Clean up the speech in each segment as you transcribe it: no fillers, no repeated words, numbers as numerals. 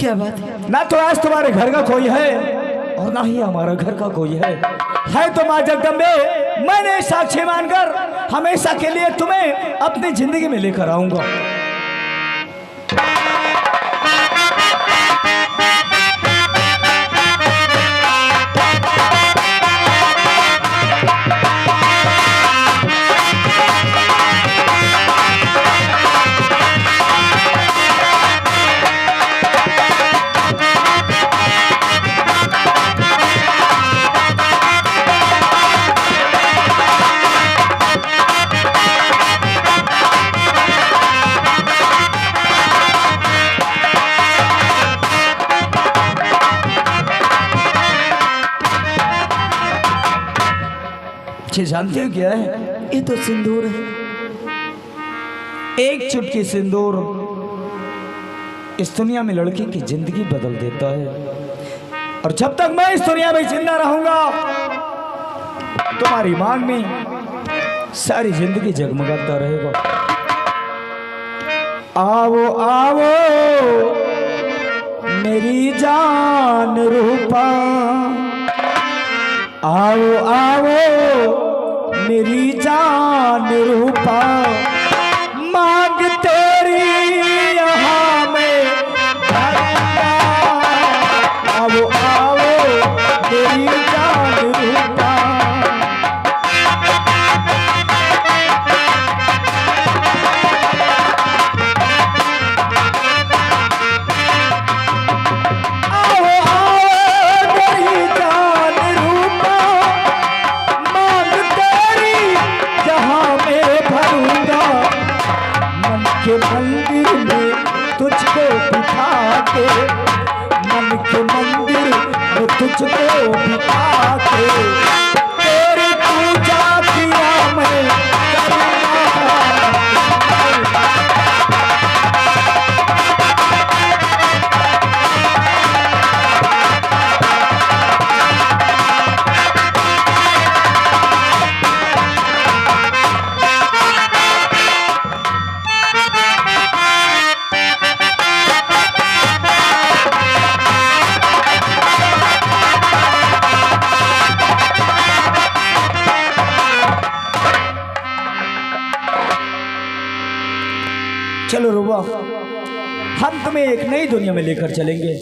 क्या बात है? ना तो आज तुम्हारे घर का कोई है और ना ही हमारा घर का कोई है तो माँ जगदम्बे, मैंने साक्षी मानकर हमेशा के लिए तुम्हें अपनी जिंदगी में लेकर आऊंगा। जानते हो क्या है? ये तो सिंदूर है। एक चुटकी सिंदूर इस दुनिया में लड़की की जिंदगी बदल देता है। और जब तक मैं इस दुनिया में जिंदा रहूंगा तुम्हारी मांग में सारी जिंदगी जगमगाता रहेगा। आओ आओ मेरी जान रूपा, आओ आओ मेरी जान रूपा, मांग तेरी यहाँ में भरूंगा। आओ आओ मेरी जान रूपा। के मंदिर में तुझको बिठा के, मन के मंदिर में तुझको बिठा के, तेरी पूजा किया मैं चलो रुबा, हम तुम्हें एक नई दुनिया में लेकर चलेंगे।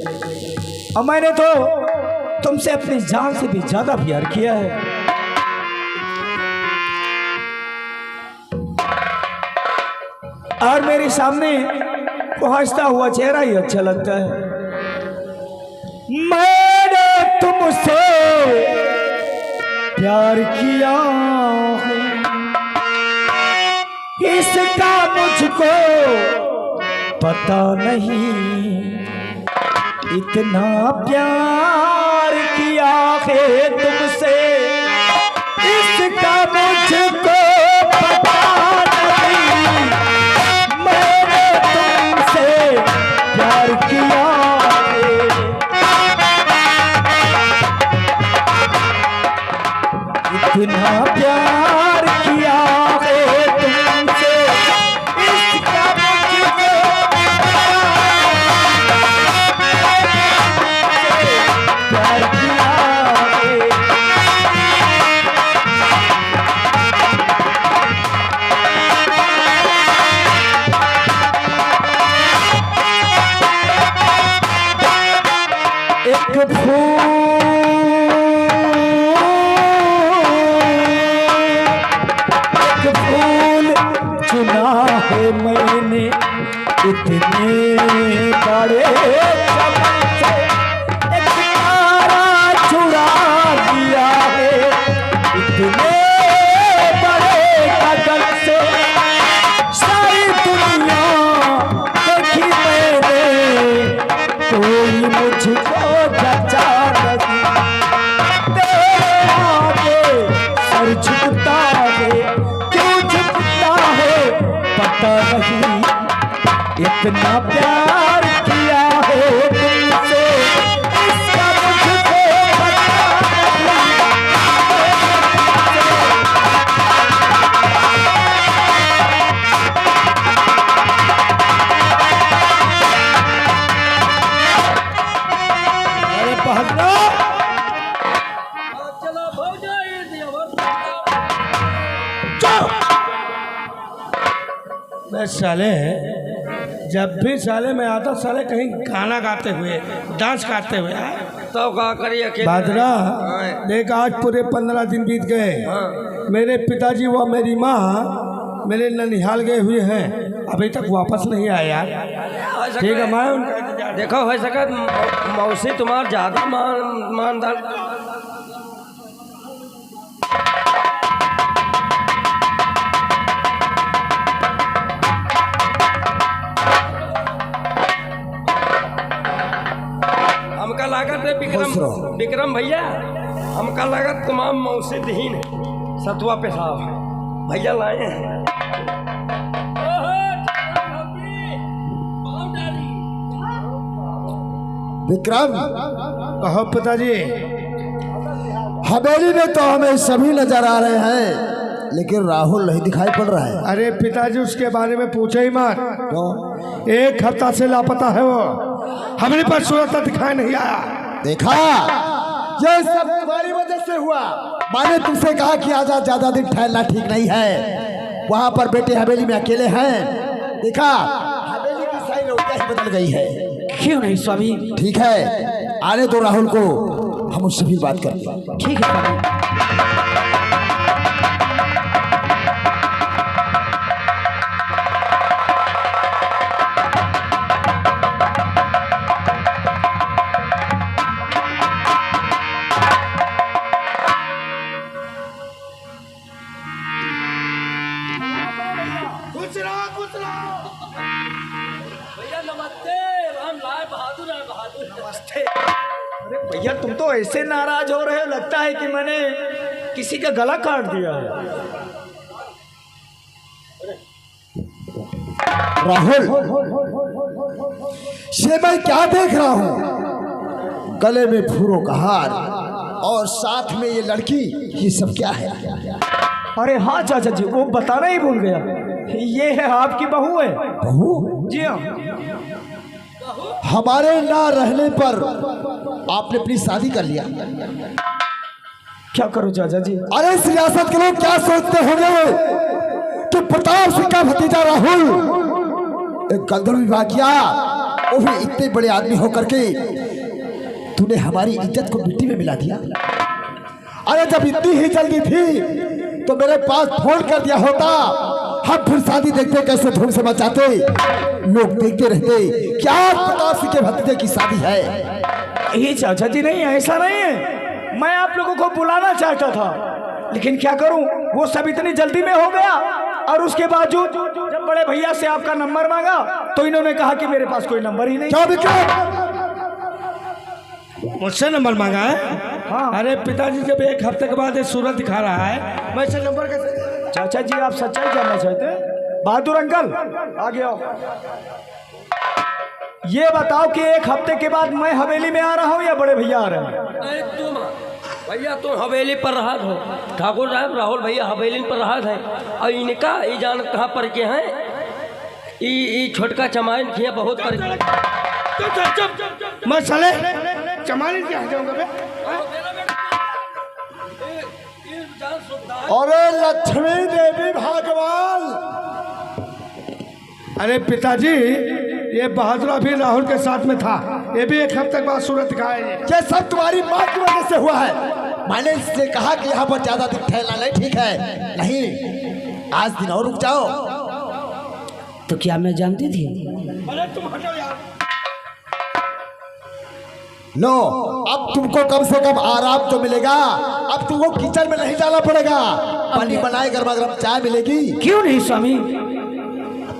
और मैंने तो तुमसे अपनी जान से भी ज्यादा प्यार किया है। और मेरे सामने वो हंसता हुआ चेहरा ही अच्छा लगता है। मैंने तुमसे प्यार किया है, इसका मुझको पता नहीं, इतना प्यार किया है तुमसे, इसका मुझको पता नहीं, मैंने तुमसे प्यार किया है। इतना प्यार किया है तुमसे, इसका मुझको प्यार किया है। एक फूल चुना है मैंने इतने बड़े चमन से, एक तारा चुरा दिया है इतने बड़े गगन से। सारी दुनिया देखी मैंने, कोई मुझको जचा नहीं, तेरे आगे सर झुकता है, क्यों झुकता है पता नहीं, इतना प्यार किया है तुमसे, इसका मुझको पता नहीं। साले जब भी साले मैं आता साले कहीं गाना गाते हुए डांस करते हुए तो का करिए बादरा देख आज पूरे 15 दिन बीत गए। मेरे पिताजी व मेरी माँ मेरे ननिहाल गए हुए हैं, अभी तक वापस नहीं आए यार। ठीक है मैं देखो हो सके मौसी तुम्हार ज्यादा मानदार। हमका लागत है विक्रम भैया, हमका लागत तमाम मौसी दहीन है सतुआ पेशाब है भैया लाए हैं। विक्रम कहो पिताजी। हवेली में तो हमें सभी नजर आ रहे हैं, लेकिन राहुल नहीं दिखाई पड़ रहा है। अरे पिताजी उसके बारे में पूछो ही मत। क्यों? एक हफ्ता से लापता है वो, हमारे पास सूरत दिखाई नहीं आया। देखा, ये सब तुम्हारी वजह से हुआ। मैंने तुमसे कहा कि आजा, ज्यादा दिन ठहरना ठीक नहीं है। वहां पर बेटे हवेली में अकेले हैं। देखा, हवेली की सारी रोटियां ही बदल गई है। क्यों नहीं स्वामी? ठीक है, आने दो राहुल को, हम उससे भी बात करते हैं। ठीक है स्वामी। भैया नमस्ते, राम लाल बहादुर नमस्ते। अरे भैया तुम तो ऐसे नाराज हो रहे हो, लगता है कि मैंने किसी का गला काट दिया है। राहुल, ये मैं क्या देख रहा हूँ? गले में फूलों का हार और साथ में ये लड़की, ये सब क्या है? अरे हाँ चाचा जी, वो बताना ही भूल गया, ये है आपकी बहू है। बहू? जी हाँ। हमारे ना रहने पर आपने अपनी शादी कर लिया। क्या करूं चाचा जी? अरे इस रियासत के लोग क्या सोचते होंगे कि प्रताप सिंह का भतीजा राहुल एक गंधर्व विवाह किया, वो भी इतने बड़े आदमी होकर के तूने हमारी इज्जत को मिट्टी में मिला दिया। अरे जब इतनी ही जल्दी थी तो मेरे पास फोन कर दिया होता, हम फिर शादी देखते कैसे धूम से मचाते, लोग देखते रहते क्या प्रताप सिंह के भतीजे की शादी है। ये चाचा जी नहीं, ऐसा नहीं है। मैं आप लोगों को बुलाना चाहता था, लेकिन क्या करूं, वो सब इतनी जल्दी में हो गया। और उसके बावजूद जब बड़े भैया से आपका नंबर मांगा तो इन्होंने कहा कि मेरे पास कोई नंबर ही नहीं। क्या विक्रम? मुझसे नंबर मांगा है? हाँ। अरे पिताजी जब एक हफ्ते के बाद ये सूरत दिखा रहा है, मैं इससे नंबर कैसे? चाचा जी आप सच्चाई जानना चाहते हैं? बहादुर अंकल आगे आओ। ये बताओ कि एक हफ्ते के बाद मैं हवेली में आ रहा हूँ या बड़े भैया आ रहे हैं? नहीं तुम भैया तुम हवेली पर रहा हो, ठाकुर साहब राहुल भैया हवेली पर रहा है। और इनका ये जान कहाँ पर के हैं, ये छोटका चमाइन किया बहुत पर। मैं साले चमारी क्या जाऊंगा बे? अरे लक्ष्मी देवी भगवान! अरे पिताजी ये बहादुर भी राहुल के साथ में था, ये भी एक हफ्ते के बाद सूरत दिखाएंगे। ये सब तुम्हारी माँ की वजह से हुआ है। मैंने इससे कहा कि यहाँ पर ज्यादा दिन ठहरना नहीं ठीक है। नहीं, आज दिन और रुक जाओ। तो क्या मैं जानती थी? अरे तुम हटो यार। लो, अब तुमको कम से कम आराम तो मिलेगा। अब तुमको किचन में नहीं जाना पड़ेगा, पानी बनाए गर्मा गर्म चाय मिलेगी। क्यों नहीं स्वामी,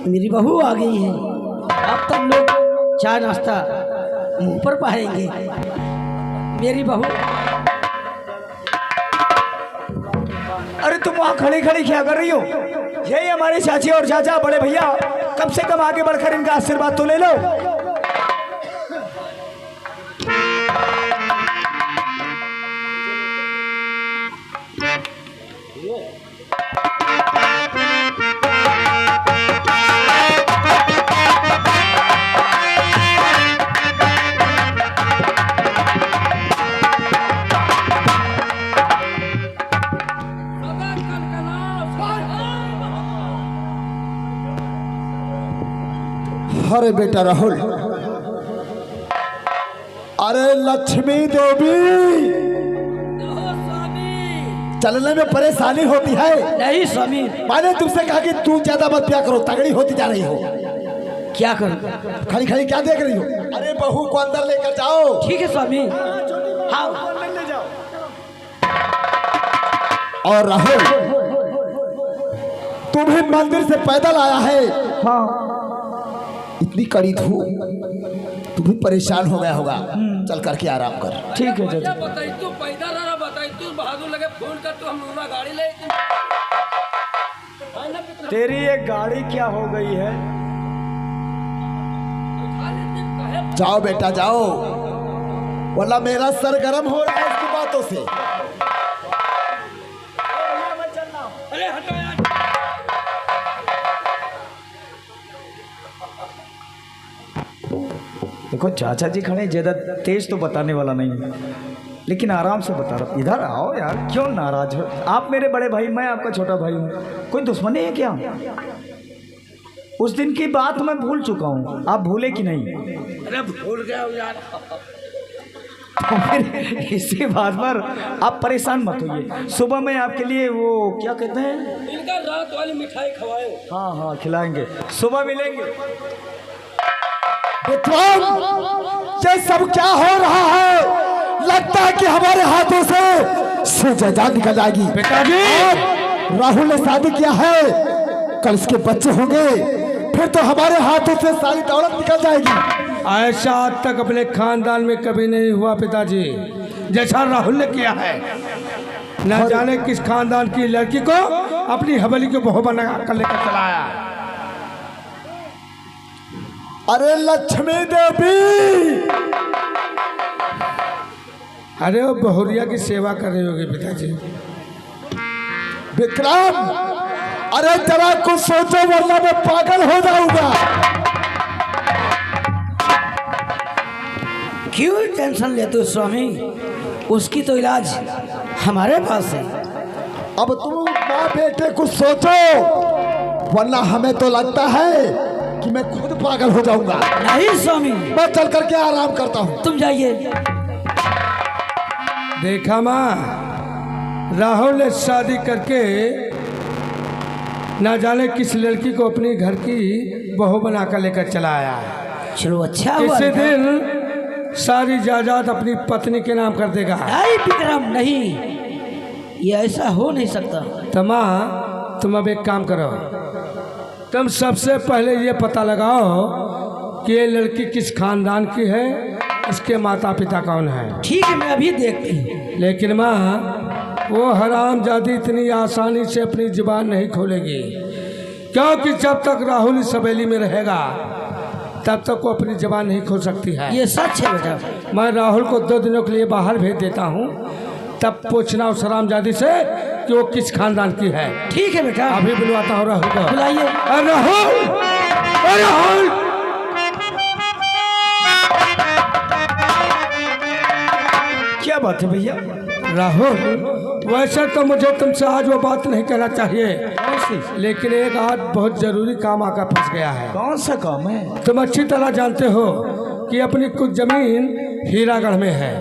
मेरी बहू आ गई है, अब तक लोग चाय नाश्ता मुंह पर पाएंगे। मेरी बहू। अरे तुम वहां खड़ी खड़ी क्या कर रही हो? यही हमारे चाची और चाचा बड़े भैया, कम से कम आगे बढ़कर इनका आशीर्वाद तो ले लो। अरे बेटा राहुल, अरे लक्ष्मी देवी, चलने में परेशानी होती है। नहीं स्वामी। मैंने तुमसे कहा कि तू ज्यादा मत पिया करो, तगड़ी होती जा रही हो। क्या करूं? खड़ी खड़ी क्या देख रही हो? अरे बहू को अंदर लेकर जाओ। ठीक है स्वामी। हाँ। और राहुल, तू भी मंदिर से पैदल आया है। हाँ, इतनी कड़ी धूप, तू भी परेशान हो गया होगा। चल करके आराम कर। ठीक है चाचा। बताई तू पैदा रहा, बताई तू बहादुर लगे फोन कर, तू हम लोग गाड़ी ले। तेरी ये गाड़ी क्या हो गई है? जाओ बेटा जाओ, वरना मेरा सर गर्म हो रहा है इसकी बातों से। अरे हटो यार। देखो चाचा जी खड़े, ज्यादा तेज तो बताने वाला नहीं है, लेकिन आराम से बता रहा। इधर आओ यार, क्यों नाराज हो? आप मेरे बड़े भाई, मैं आपका छोटा भाई हूँ, कोई दुश्मनी है क्या? उस दिन की बात मैं भूल चुका हूँ, आप भूले कि नहीं? अरे भूल गया हूँ यार। तो फिर इसी बात पर आप परेशान मत होइए। सुबह में आपके लिए वो क्या कहते हैं, इनका रात वाली मिठाई खवाए। हाँ हाँ खिलाएंगे, सुबह मिलेंगे। विक्रम, ये सब क्या हो रहा है? लगता है कि हमारे हाथों से जान निकल जाएगी। पिताजी, राहुल ने शादी किया है, कल इसके बच्चे होंगे, फिर तो हमारे हाथों से सारी दौलत निकल जाएगी। ऐसा आज तक अपने खानदान में कभी नहीं हुआ पिताजी, जैसा राहुल ने किया है। न जाने किस खानदान की लड़की को अपनी हवेली को बहू बना कर लेकर चला आया। अरे लक्ष्मी देवी, अरे वो बहुरिया की सेवा कर रही होगी पिताजी। विक्रम, अरे जरा कुछ सोचो वरना मैं पागल हो जाऊंगा। क्यों टेंशन लेते हो स्वामी? उसकी तो इलाज हमारे पास है। अब तुम माँ बेटे कुछ सोचो, वरना हमें तो लगता है कि मैं खुद पागल हो जाऊंगा। नहीं स्वामी, मैं चल करके आराम करता हूँ। तुम जाइए। देखा माँ, राहुल ने शादी करके ना जाने किस लड़की को अपनी घर की बहू बनाकर लेकर चला आया। चलो अच्छा हुआ। इसी दिन सारी जायदाद अपनी पत्नी के नाम कर देगा। नहीं विक्रम, नहीं, ये ऐसा हो नहीं सकता। तो माँ, तुम अब एक काम करो, तुम सबसे पहले ये पता लगाओ कि ये लड़की किस खानदान की है, इसके माता पिता कौन है। ठीक है, मैं अभी देखती हूँ। लेकिन माँ, वो हरामजादी इतनी आसानी से अपनी जुबान नहीं खोलेगी, क्योंकि जब तक राहुल इस हवेली में रहेगा तब तक वो अपनी जुबान नहीं खोल सकती है। ये सच है बेटा। मैं राहुल को 2 दिनों के लिए बाहर भेज देता हूँ, तब पूछना उस हरामजादी से कि वो किस खानदान की है। ठीक है बेटा, अभी बुलवाता हूँ राहुल को। बुलाइए। राहुल, राहुल, क्या बात है भैया? राहुल, वैसे तो मुझे तुमसे आज वो बात नहीं कहना चाहिए, लेकिन एक आज बहुत जरूरी काम आकर फंस गया है। कौन सा काम है? तुम अच्छी तरह जानते हो कि अपनी कुछ जमीन हीरागढ़ में है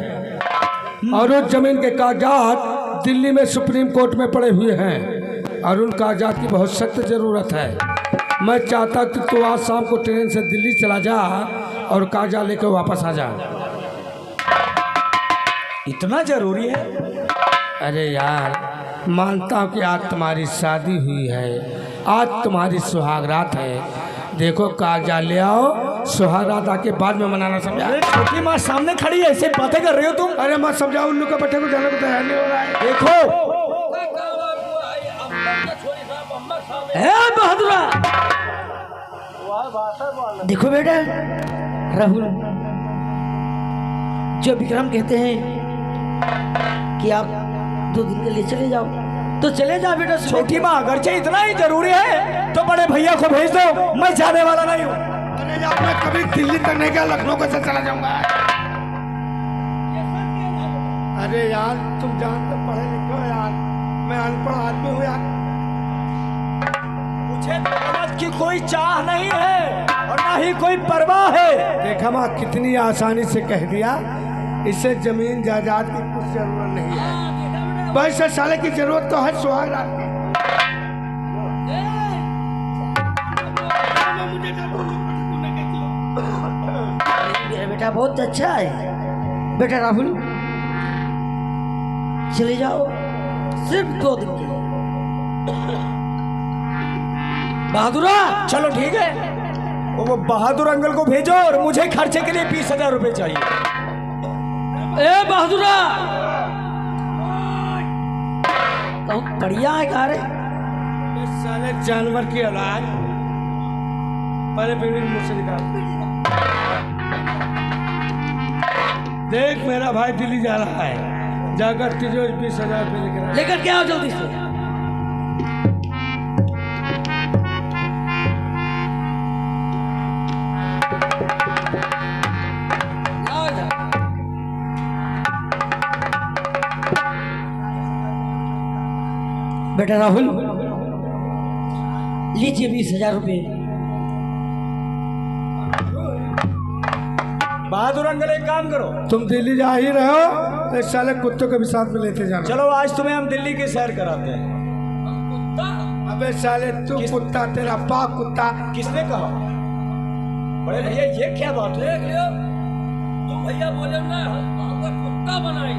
और उस जमीन के कागजात दिल्ली में सुप्रीम कोर्ट में पड़े हुए हैं और उन कागजात की बहुत सख्त ज़रूरत है। मैं चाहता कि तू आज शाम को ट्रेन से दिल्ली चला जा और कागजात लेकर वापस आ जा। इतना जरूरी है? अरे यार, मानता हूँ कि आज तुम्हारी शादी हुई है, आज तुम्हारी सुहागरात है। देखो कागजात ले आओ, सुहागरात आके बाद में मनाना, समझा? अरे छोटी माँ सामने खड़ी है, ऐसे बातें कर रहे हो तुम? अरे मत समझाओ, उल्लू के पट्टे को जाने को तैयार नहीं हो रहा है। देखो बहादुरा, देखो बेटा, राहुल, जो विक्रम कहते हैं कि आप 2 दिन के लिए चले जाओ, तो चले जाओ बेटा। छोटी माँ, अगरचे इतना ही जरूरी है तो बड़े भैया को भेज दो, मैं जाने वाला नहीं हूँ। अरे यार, मैं कभी दिल्ली तक नहीं गया, लखनऊ कैसे चला जाऊंगा? अरे यार, तुम जानते पढ़े लिखे हो यार, मैं अनपढ़ आदमी हूँ यार। मुझे की कोई चाह नहीं है और ना ही कोई परवाह है। देखा माँ कितनी आसानी से कह दिया, इसे जमीन जायदाद की कुछ जरूरत नहीं है, बस साले की जरूरत तो है सुहाग रात की। मेरा बेटा बहुत अच्छा है। बेटा राहुल चले जाओ, सिर्फ 2 दिन के लिए। बहादुरा चलो ठीक है, वो बहादुर अंकल को भेजो और मुझे खर्चे के लिए 20,000 रुपए चाहिए। ए बहादुरा, बहुत बढ़िया है कार है। इस साले जानवर की औलाद, पहले बीवी मुझ से निकाल। देख मेरा भाई दिल्ली जा रहा है, जाकर तुझे 20,000 रुपये लेकर आ। लेकर क्या हो जल्दी से। बेटा राहुल लीजिए 20,000 रुपये। बहादुर अंकल एक काम करो, तुम दिल्ली जा ही रहे हो तो इस साले कुत्तों को भी साथ में लेते जाना। चलो आज तुम्हें हम दिल्ली की सैर कराते हैं। अबे साले तू कुत्ता, तेरा पाक कुत्ता। किसने कहा? बड़े भैया ये क्या बात है? देख लियो, तुम भैया बोले ना हमको कुत्ता बनाई,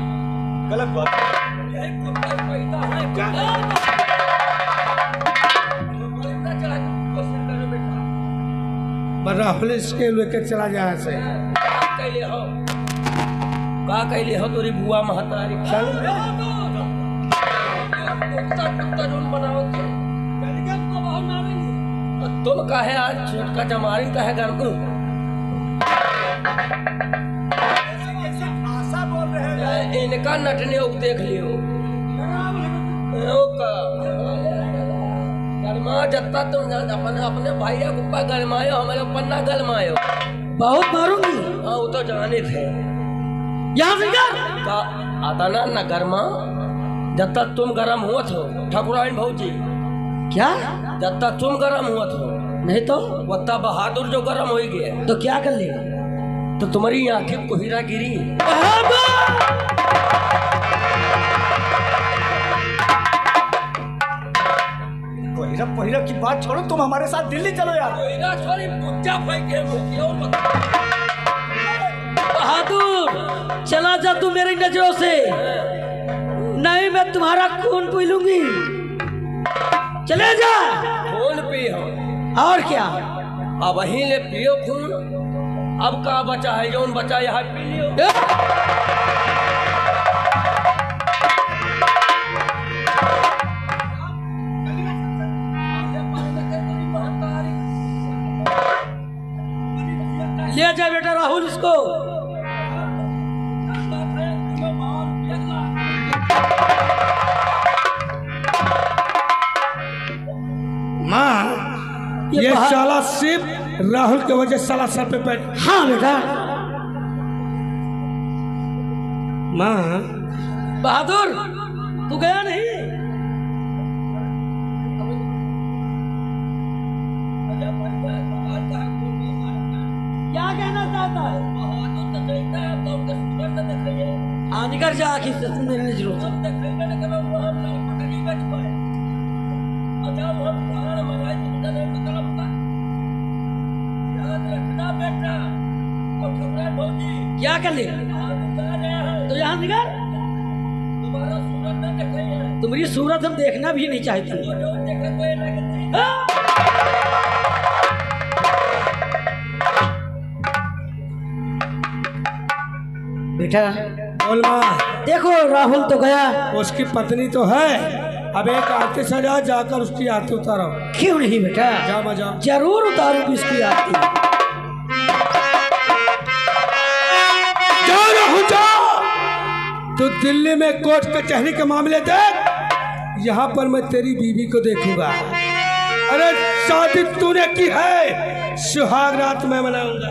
गलत बात है। यही कुत्ता पैदा है क्या? राहुल इसके लेकर चला जाए से कैले हो का कैले हो तोरी बुआ महतारी चल। कुत्ता कुत्ता जोन बनाओ थे, तुम काहे आज छोटका चमारी काहे घर को भाषा बोल रहे हैं। इनका नटने उग देख लियो ओ का गरमा जत्ता तुम अपने अपने भाई गुप्पा गलमायो, हमारे पन्ना गलमायो। बहुत मारूंगी। हाँ वो तो जाने थे यहाँ से कर। का आता ना न गरमा, जब तक तुम गरम हुआ हो ठकुराइन भौजी, क्या? जब तक तुम गरम हुआ हो नहीं तो वत्ता बहादुर जो गरम हो गया तो क्या कर ले? तो तुम्हारी आंखें कोहिरा गिरी। पहिरा की बात छोड़ो, तुम हमारे साथ दिल्ली चलो यार। कोहिरा छोड़ी पुच्चा फेंके मुखियों बहादुर चला जा तू मेरी नजरों से, नहीं मैं तुम्हारा खून पी लूंगी। चले जा। खून पियो और क्या? अब वहीं ले पियो खून, अब का बचा है जौन बचा यहाँ पी लियो। ले जा बेटा राहुल इसको। माँ ये साला सिर्फ राहुल की वजह साला सर पे बैठ। हाँ बेटा। माँ बहादुर तू गया नहीं? क्या कहना चाहता है? हाँ निकल जा आखिर से मेरी नजरों से। क्या कर ले? तो यहाँ निकल। तुम्हारी सूरत हम देखना भी नहीं चाहते। बेटा बोल माँ। देखो राहुल तो गया, उसकी पत्नी तो है, अब एक आरती सजा जाकर उसकी आरती उतारो। क्यों नहीं बेटा, जा मजा जरूर उतारूंगी उसकी आरती। जा राहुल जा। तो दिल्ली में कोर्ट कचहरी के मामले देख, यहाँ पर मैं तेरी बीवी को देखूंगा। अरे शादी तूने की है, सुहाग रात में मनाऊंगा।